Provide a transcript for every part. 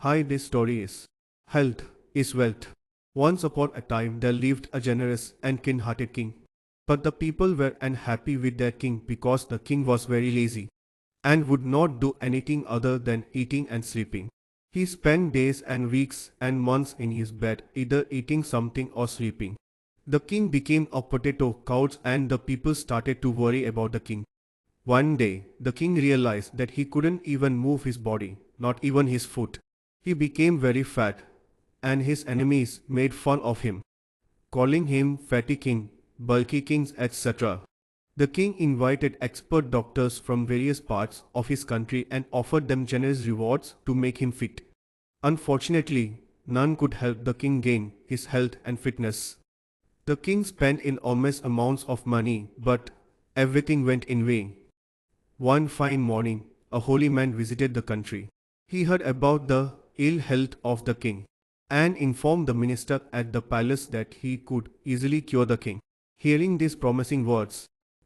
Hi, this story is Health is Wealth. Once upon a time there lived a generous and kind-hearted king. But the people were unhappy with their king because the king was very lazy and would not do anything other than eating and sleeping. He spent days and weeks and months in his bed, either eating something or sleeping. The king became a potato couch and the people started to worry about the king. One day, the king realized that he couldn't even move his body, not even his foot. He became very fat, and his enemies made fun of him, calling him Fatty King, Bulky Kings, etc. The king invited expert doctors from various parts of his country and offered them generous rewards to make him fit. Unfortunately, none could help the king gain his health and fitness. The king spent enormous amounts of money, but everything went in vain. One fine morning, a holy man visited the country. He heard about the ill health of the king and informed the minister at the palace that he could easily cure the king. Hearing these promising words,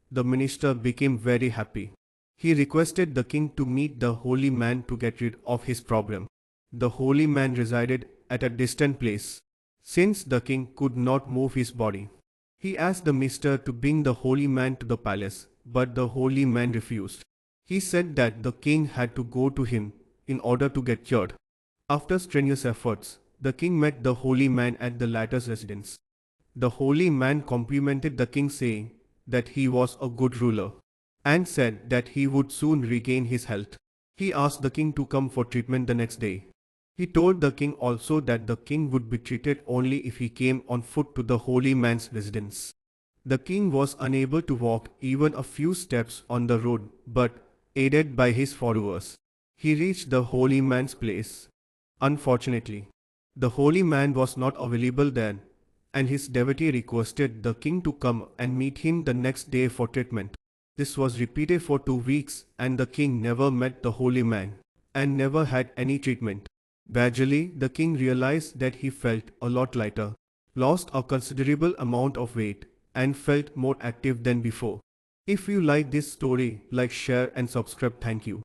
the minister became very happy. He requested the king to meet the holy man to get rid of his problem. The holy man resided at a distant place. Since the king could not move his body, he asked the minister to bring the holy man to the palace, but the holy man refused. He said that the king had to go to him in order to get cured. After strenuous efforts, the king met the holy man at the latter's residence. The holy man complimented the king, saying that he was a good ruler and said that he would soon regain his health. He asked the king to come for treatment the next day. He told the king also that the king would be treated only if he came on foot to the holy man's residence. The king was unable to walk even a few steps on the road, but, aided by his followers, he reached the holy man's place. Unfortunately, the holy man was not available then, and his devotee requested the king to come and meet him the next day for treatment. This was repeated for 2 weeks, and the king never met the holy man and never had any treatment. Gradually, the king realized that he felt a lot lighter, lost a considerable amount of weight, and felt more active than before. If you like this story, like, share and subscribe. Thank you.